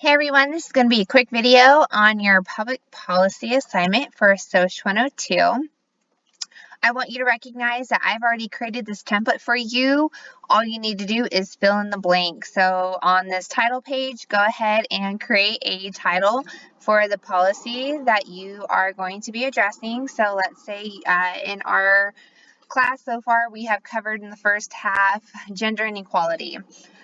Hey everyone, this is going to be a quick video on your public policy assignment for SOC 102. I want you to recognize that I've already created this template for you. All you need to do is fill in the blank. So on this title page, go ahead and create a title for the policy that you are going to be addressing. So let's say in our class so far, we have covered in the first half gender inequality.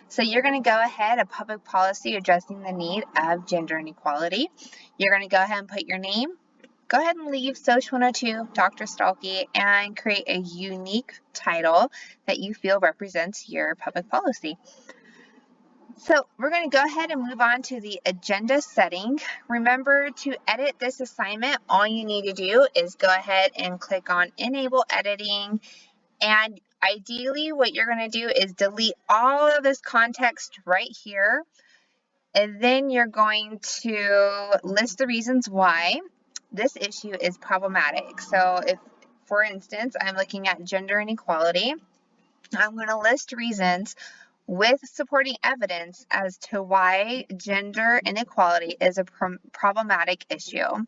So you're going to go ahead, a public policy addressing the need of gender inequality. You're going to go ahead and put your name. Go ahead and leave SOC 102, Dr. Stahlke, and create a unique title that you feel represents your public policy. So we're going to go ahead and move on to the agenda setting. Remember, to edit this assignment, all you need to do is go ahead and click on Enable Editing. And ideally, what you're going to do is delete all of this context right here. And then you're going to list the reasons why this issue is problematic. So if, for instance, I'm looking at gender inequality, I'm going to list reasons with supporting evidence as to why gender inequality is a problematic issue.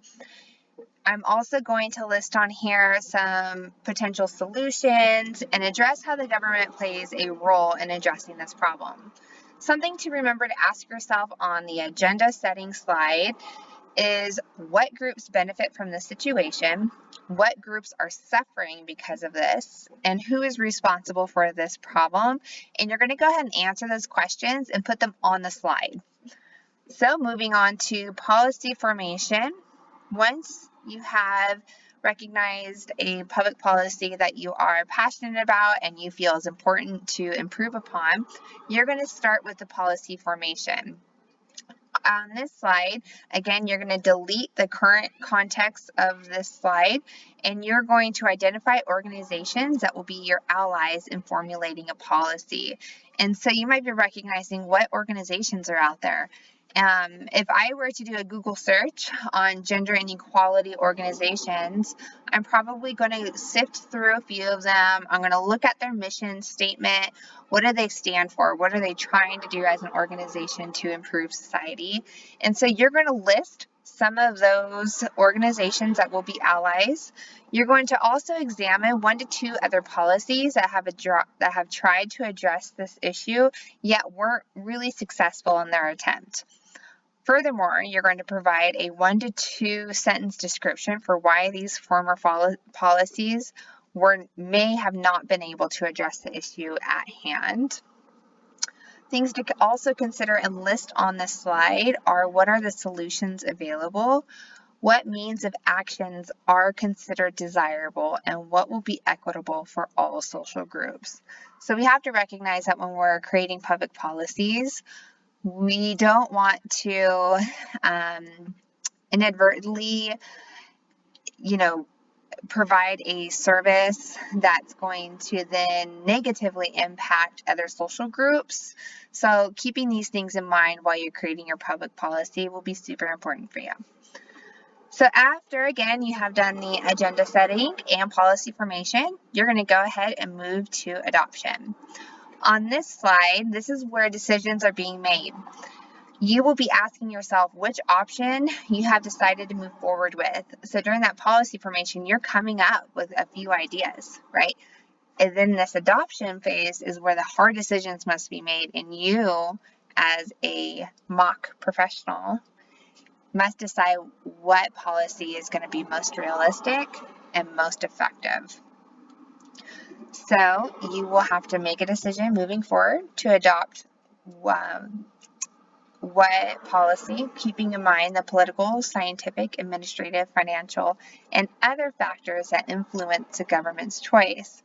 I'm also going to list on here some potential solutions and address how the government plays a role in addressing this problem. Something to remember to ask yourself on the agenda setting slide is what groups benefit from this situation, what groups are suffering because of this, and who is responsible for this problem. And you're going to go ahead and answer those questions and put them on the slide. So moving on to policy formation. Once you have recognized a public policy that you are passionate about and you feel is important to improve upon, you're going to start with the policy formation. On this slide, again, you're going to delete the current context of this slide, and you're going to identify organizations that will be your allies in formulating a policy. And so you might be recognizing what organizations are out there. If I were to do a Google search on gender inequality organizations, I'm probably going to sift through a few of them. I'm going to look at their mission statement. What do they stand for? What are they trying to do as an organization to improve society? And so you're going to list some of those organizations that will be allies. You're going to also examine 1 to 2 other policies that have tried to address this issue, yet weren't really successful in their attempt. Furthermore, you're going to provide a 1 to 2 sentence description for why these former policies may have not been able to address the issue at hand. Things to also consider and list on this slide are what are the solutions available, what means of actions are considered desirable, and what will be equitable for all social groups. So we have to recognize that when we're creating public policies, we don't want to inadvertently, provide a service that's going to then negatively impact other social groups. So keeping these things in mind while you're creating your public policy will be super important for you. So after, again, you have done the agenda setting and policy formation, you're going to go ahead and move to adoption. On this slide, this is where decisions are being made. You will be asking yourself which option you have decided to move forward with. So during that policy formation, you're coming up with a few ideas, right? And then this adoption phase is where the hard decisions must be made, and you, as a mock professional, must decide what policy is going to be most realistic and most effective. So you will have to make a decision moving forward to adopt what policy, keeping in mind the political, scientific, administrative, financial, and other factors that influence the government's choice.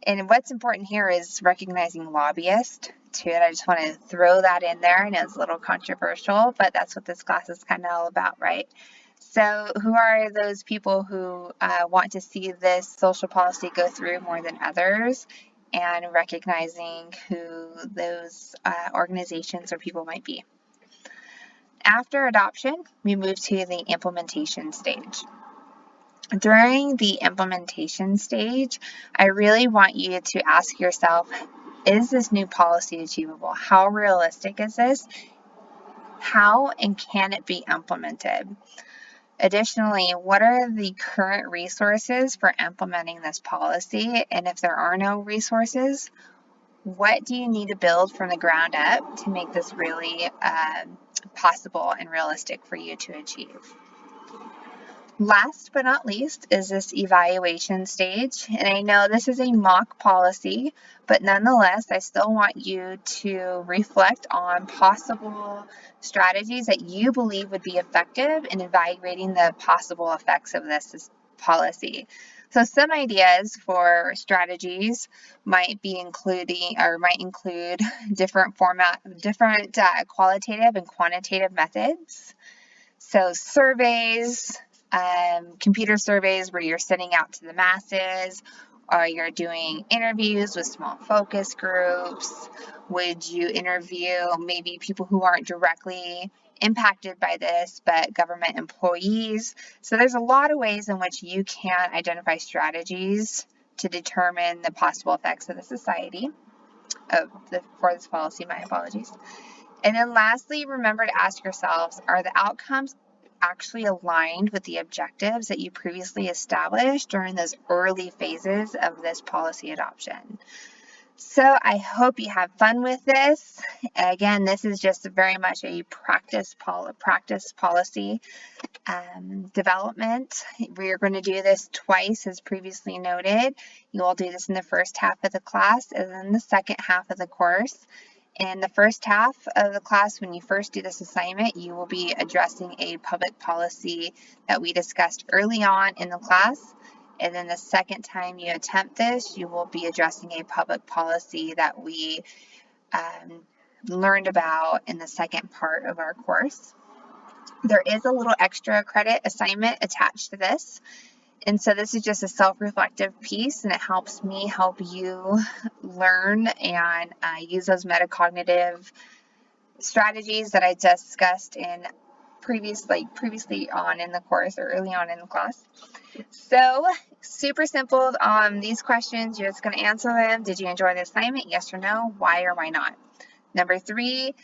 And what's important here is recognizing lobbyists too. And I just want to throw that in there. I know it's a little controversial, but that's what this class is kind of all about, right? So who are those people who want to see this social policy go through more than others, and recognizing who those organizations or people might be. After adoption, we move to the implementation stage. During the implementation stage, I really want you to ask yourself, is this new policy achievable? How realistic is this? How and can it be implemented? Additionally, what are the current resources for implementing this policy? And if there are no resources, what do you need to build from the ground up to make this really possible and realistic for you to achieve? Last but not least is this evaluation stage. And I know this is a mock policy, but nonetheless, I still want you to reflect on possible strategies that you believe would be effective in evaluating the possible effects of this policy. So some ideas for strategies might include different qualitative and quantitative methods. So surveys, computer surveys where you're sending out to the masses, or you're doing interviews with small focus groups. Would you interview maybe people who aren't directly impacted by this, but government employees? So there's a lot of ways in which you can identify strategies to determine the possible effects of the society for this policy. My apologies. And then lastly, remember to ask yourselves, are the outcomes actually aligned with the objectives that you previously established during those early phases of this policy adoption? So I hope you have fun with this. Again, this is just very much a practice policy development. We're going to do this twice, as previously noted. You will do this in the first half of the class and then the second half of the course. In the first half of the class, when you first do this assignment, you will be addressing a public policy that we discussed early on in the class. And then the second time you attempt this, you will be addressing a public policy that we learned about in the second part of our course. There is a little extra credit assignment attached to this. And so this is just a self-reflective piece, and it helps me help you learn and use those metacognitive strategies that I discussed in previously on in the course, or early on in the class. So super simple. These questions, you're just going to answer them. Did you enjoy the assignment? Yes or no? Why or why not? Number 3,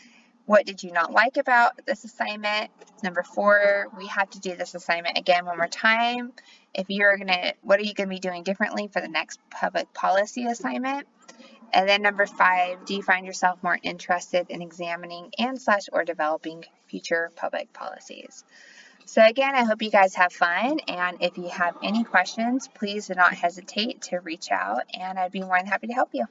what did you not like about this assignment? Number 4, we have to do this assignment again one more time. What are you going to be doing differently for the next public policy assignment? And then number 5, do you find yourself more interested in examining or developing future public policies? So again, I hope you guys have fun. And if you have any questions, please do not hesitate to reach out, and I'd be more than happy to help you.